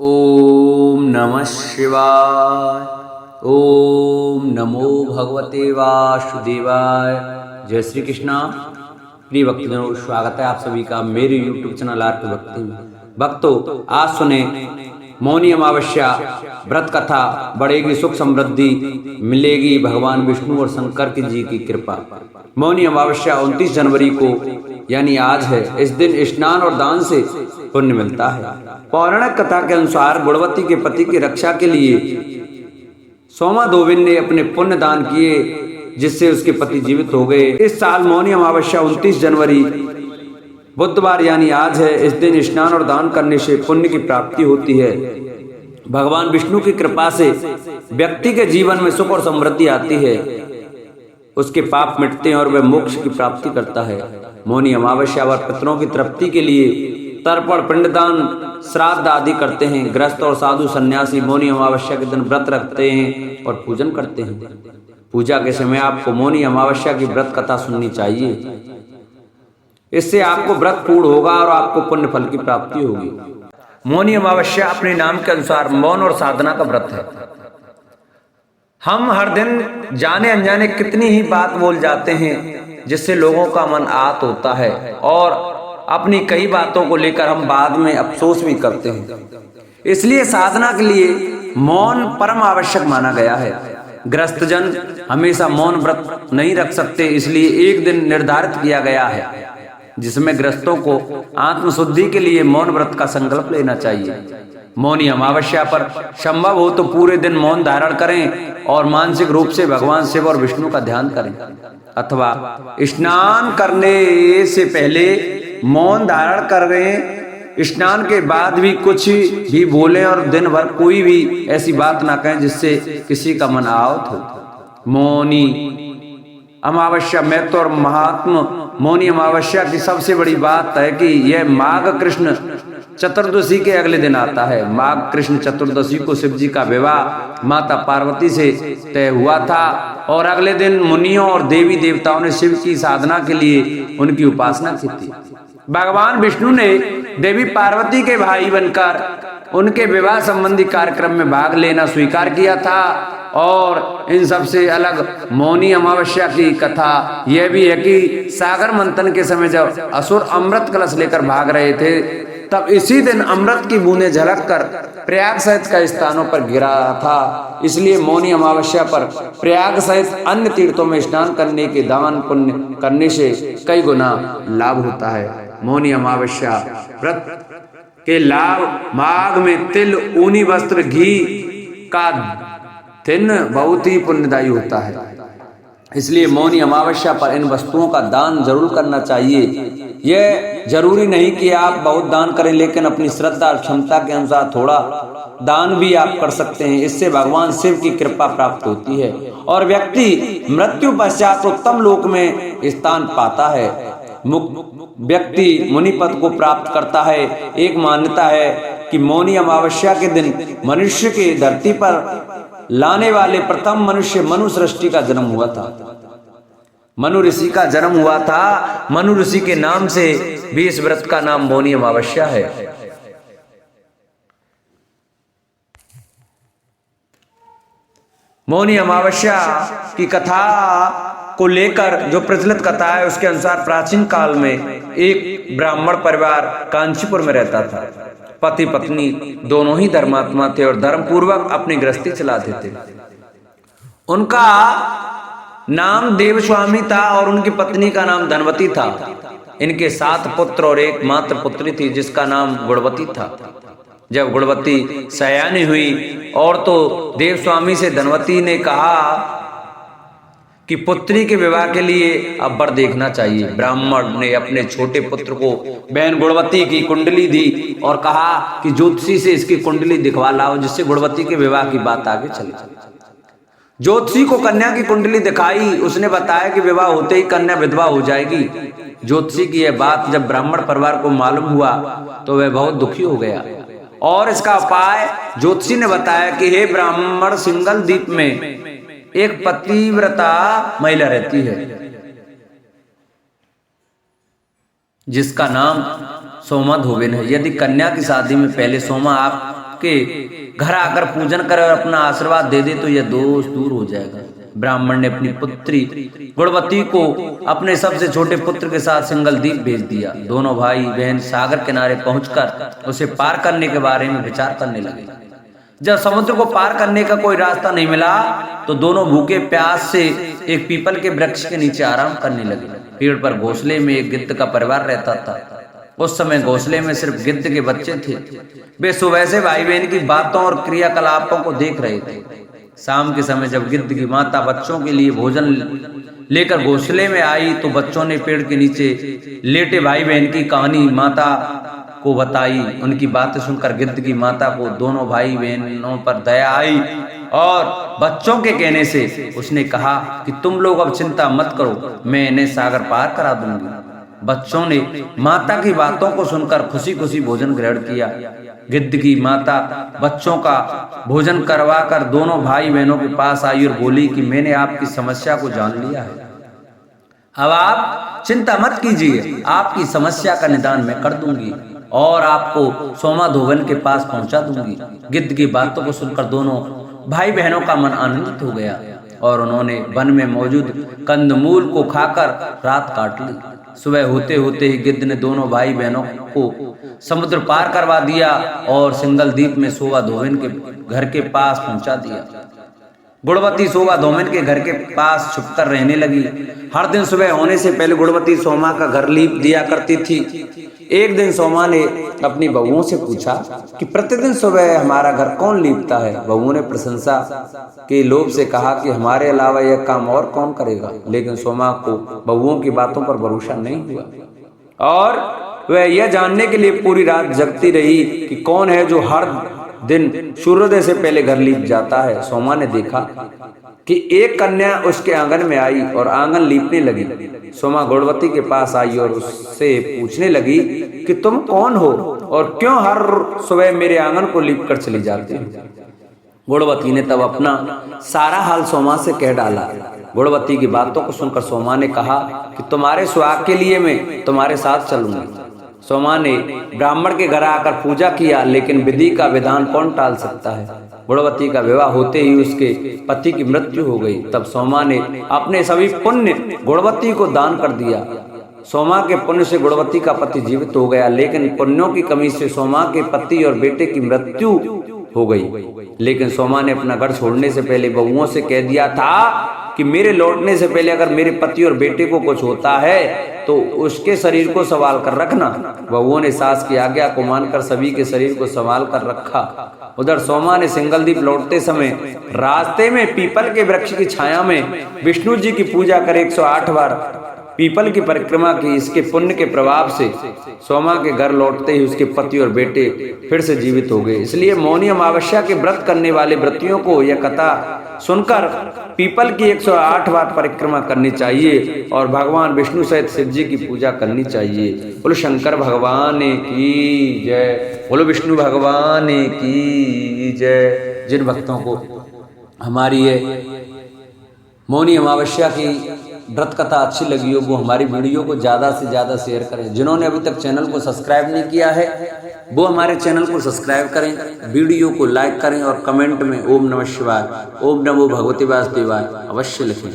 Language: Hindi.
ओम नमः शिवाय। ओम नमो भगवते वासुदेवाय। जय श्री कृष्णा। प्रिय भक्तजनों, स्वागत है आप सभी का मेरे YouTube चैनल आर के भक्ति में। भक्तों, आज सुने मौनी अमावस्या व्रत कथा। बढ़ेगी सुख समृद्धि, मिलेगी भगवान विष्णु और शंकर की जी की कृपा। मौनी अमावस्या 29 जनवरी को यानी आज है। इस दिन स्नान और दान से पुण्य मिलता है। पौराणिक कथा के अनुसार गुणवती के पति की रक्षा के लिए सोमाधोबिन ने अपने पुण्य दान किए, जिससे उसके पति जीवित हो गए। इस साल मौनी अमावस्या 29 जनवरी बुधवार यानी आज है। इस दिन स्नान और दान करने से पुण्य की प्राप्ति होती है। भगवान विष्णु की कृपा से व्यक्ति के जीवन में सुख और समृद्धि आती है, उसके पाप मिटते हैं और वह मोक्ष की प्राप्ति करता है। मौनी अमावस्या पर पितरों की तृप्ति के लिए तर्पण, पिंडदान, श्राद्ध आदि करते हैं। गृहस्थ और साधु सन्यासी मौनी अमावस्या के दिन व्रत रखते हैं और पूजन करते हैं। पूजा के समय आपको मौनी अमावस्या की व्रत कथा सुननी चाहिए। इससे आपको व्रत पूर्ण होगा और आपको पुण्य फल की प्राप्ति होगी। मौनी अमावस्या अपने नाम के अनुसार मौन और साधना का व्रत है। हम हर दिन जाने अनजाने कितनी ही बात बोल जाते हैं, जिससे लोगों का मन आहत होता है और अपनी कई बातों को लेकर हम बाद में अफसोस भी करते हैं। इसलिए साधना के लिए मौन परम आवश्यक माना गया है। गृहस्थ जन हमेशा मौन व्रत नहीं रख सकते, इसलिए एक दिन निर्धारित किया गया है जिसमें गृहस्थों को आत्मशुद्धि के लिए मौन व्रत का संकल्प लेना चाहिए। मौनी अमावस्या पर संभव हो तो पूरे दिन मौन धारण करें और मानसिक रूप से भगवान शिव और विष्णु का ध्यान करें, अथवा स्नान करने से पहले मौन धारण करें। स्नान के बाद भी कुछ भी बोलें और दिन भर कोई भी ऐसी बात ना कहें जिससे किसी का मन आहत हो। मौनी अमावस्या महत्व और महात्म। मौनी अमावस्या की सबसे बड़ी बात है कि यह माघ कृष्ण चतुर्दशी के अगले दिन आता है। माघ कृष्ण चतुर्दशी को शिव जी का विवाह माता पार्वती से तय हुआ था और अगले दिन मुनियों और देवी देवताओं ने शिव की साधना के लिए उनकी उपासना की थी। भगवान विष्णु ने देवी पार्वती के भाई बनकर उनके विवाह संबंधी कार्यक्रम में भाग लेना स्वीकार किया था। और इन सबसे अलग मौनी अमावस्या की कथा यह भी है कि सागर मंथन के समय जब असुर अमृत कलश लेकर भाग रहे थे, तब इसी दिन अमृत की बूंदें झलक कर प्रयाग सहित कई स्थानों पर गिरा था। इसलिए मौनी अमावस्या पर प्रयाग सहित अन्य तीर्थों में स्नान करने के दान पुण्य करने से कई गुना लाभ होता है। मौनी अमावस्या व्रत के लाभ। माघ में तिल, ऊनी वस्त्र, घी का दिन बहुत ही पुण्यदायी होता है। इसलिए मौनी अमावस्या पर इन वस्तुओं का दान जरूर करना चाहिए। यह जरूरी नहीं कि आप बहुत दान करें, लेकिन अपनी श्रद्धा और क्षमता के अनुसार थोड़ा दान भी आप कर सकते हैं। इससे भगवान शिव की कृपा प्राप्त होती है और व्यक्ति मृत्यु पश्चात उत्तम लोक में स्थान पाता है। व्यक्ति मुनि पद को प्राप्त करता है। एक मान्यता है कि मौनी अमावस्या के दिन मनुष्य के धरती पर लाने वाले प्रथम मनुष्य मनु सृष्टि का जन्म हुआ था। मनु ऋषि का जन्म हुआ था। मनु ऋषि के नाम से भी इस व्रत का नाम मौनी अमावस्या है। मौनी अमावस्या की कथा को लेकर जो प्रचलित कथा है, उसके अनुसार प्राचीन काल में एक ब्राह्मण परिवार कांचीपुर में रहता था। पति पत्नी दोनों ही धर्मात्मा थे और धर्म पूर्वक अपनी गृहस्थी चलाते थे। उनका नाम देवस्वामी था और उनकी पत्नी का नाम धनवती था। इनके 7 पुत्र और एक मात्र पुत्री थी जिसका नाम गुणवती था। जब गुणवती सयानी हुई और तो देवस्वामी से धनवती ने कहा कि पुत्री के विवाह के लिए अब वर देखना चाहिए। ब्राह्मण ने अपने छोटे पुत्र को बहन गुणवती की कुंडली दी और कहा कि ज्योतिषी से इसकी कुंडली दिखवा लाओ, जिससे गुणवती के विवाह की बात आगे चली। ज्योतिषी को कन्या की कुंडली दिखाई। उसने बताया कि विवाह होते ही कन्या विधवा हो जाएगी। ज्योतिषी की यह बात जब ब्राह्मण परिवार को मालूम हुआ तो वह बहुत दुखी हो गया और इसका उपाय ज्योतिषी ने बताया कि हे ब्राह्मण, सिंगल द्वीप में एक पतिव्रता महिला रहती है जिसका नाम सोमाधोबिन है। यदि कन्या की शादी में पहले सोमा आप के घर आकर पूजन करे और अपना आशीर्वाद दे दे तो यह दोष दूर हो जाएगा। ब्राह्मण ने अपनी पुत्री गुणवती को अपने सबसे छोटे पुत्र के साथ सिंगलदीप भेज दिया। दोनों भाई बहन सागर किनारे पहुंचकर उसे पार करने के बारे में विचार करने लगे। जब समुद्र को पार करने का कोई रास्ता नहीं मिला तो दोनों भूखे प्यास से एक पीपल के वृक्ष के नीचे आराम करने लगे। पेड़ पर घोंसले में एक गिद्ध का परिवार रहता था। उस समय घोंसले में सिर्फ गिद्ध के बच्चे थे। वे सुबह से भाई बहन की बातों और क्रियाकलापों को देख रहे थे। शाम के समय जब गिद्ध की माता बच्चों के लिए भोजन लेकर घोंसले में आई तो बच्चों ने पेड़ के नीचे लेटे भाई बहन की कहानी माता को बताई। उनकी बातें सुनकर गिद्ध की माता को दोनों भाई बहनों पर दया आई और बच्चों के कहने से उसने कहा कि तुम लोग अब चिंता मत करो, मैं इन्हें सागर पार करा दूंगी। बच्चों ने माता की बातों को सुनकर खुशी खुशी भोजन ग्रहण किया। गिद्ध की माता बच्चों का भोजन करवा कर दोनों भाई बहनों के पास आई और बोली कि मैंने आपकी समस्या को जान लिया है, अब आप चिंता मत कीजिए, आपकी समस्या का निदान मैं कर दूंगी और आपको सोमाधोवन के पास पहुंचा दूंगी। गिद्ध की बातों को सुनकर दोनों भाई बहनों का मन आनंदित हो गया और उन्होंने वन में मौजूद कंदमूल को खाकर रात काट ली। सुबह होते होते ही गिद्ध ने दोनों भाई बहनों को समुद्र पार करवा दिया और सिंगलदीप में सोमाधोवन के घर के पास पहुंचा दिया। गुणवती सोमाधोवन के घर के पास छुपकर रहने लगी। हर दिन सुबह होने से पहले गुणवती सोमा का घर लीप दिया करती थी। एक दिन सोमा ने अपनी बहुओं से पूछा कि प्रतिदिन सुबह हमारा घर कौन लीपता है। बहुओं ने प्रशंसा के लोभ से कहा कि हमारे अलावा यह काम और कौन करेगा। लेकिन सोमा को बहुओं की बातों पर भरोसा नहीं हुआ और वह यह जानने के लिए पूरी रात जगती रही कि कौन है जो हर दिन सूर्योदय से पहले घर लीप जाता है। सोमा ने देखा कि एक कन्या उसके आंगन में आई और आंगन लीपने लगी। सोमा गुणवती के पास आई और उससे पूछने लगी कि तुम कौन हो और क्यों हर सुबह मेरे आंगन को लीप कर चली जाती हो। गुणवती ने तब अपना सारा हाल सोमा से कह डाला। गुणवती की बातों को सुनकर सोमा ने कहा कि तुम्हारे सुहाग के लिए मैं तुम्हारे साथ चलूंगी। सोमा ने ब्राह्मण के घर आकर पूजा किया, लेकिन विधि का विधान कौन टाल सकता है। गुणवती का विवाह होते ही उसके पति की मृत्यु हो गई। तब सोमा ने अपने सभी पुण्य गुणवती को दान कर दिया। सोमा के पुण्य से गुणवती का पति जीवित हो गया, लेकिन पुण्यों की कमी से सोमा के पति और बेटे की मृत्यु हो गई। लेकिन सोमा ने अपना घर छोड़ने से पहले बहुओं से कह दिया था कि मेरे लौटने से पहले अगर मेरे पति और बेटे को कुछ होता है तो उसके शरीर को संभाल कर रखना। बहुओं ने सास की आज्ञा को मानकर सभी के शरीर को संभाल कर रखा। उधर सोमा ने सिंगलदीप लौटते समय रास्ते में पीपल के वृक्ष की छाया में विष्णु जी की पूजा कर 108 बार पीपल की परिक्रमा की। इसके पुण्य के प्रभाव से सोमा के घर लौटते ही उसके पति और बेटे फिर से जीवित हो गए। इसलिए मौनी अमावस्या के व्रत करने वाले व्रतियों को यह कथा सुनकर पीपल की 108 बार परिक्रमा करनी चाहिए और भगवान विष्णु सहित शिव जी की पूजा करनी चाहिए। बोलो शंकर भगवान की जय, बोलो विष्णु भगवान की जय। जिन भक्तों को हमारी ये मौनी अमावस्या की व्रत कथा अच्छी लगी हो वो हमारी वीडियो को ज़्यादा से ज़्यादा शेयर करें। जिन्होंने अभी तक चैनल को सब्सक्राइब नहीं किया है वो हमारे चैनल को सब्सक्राइब करें, वीडियो को लाइक करें और कमेंट में ओम नमः शिवाय, ओम नमो भगवते वासुदेवाय अवश्य लिखें।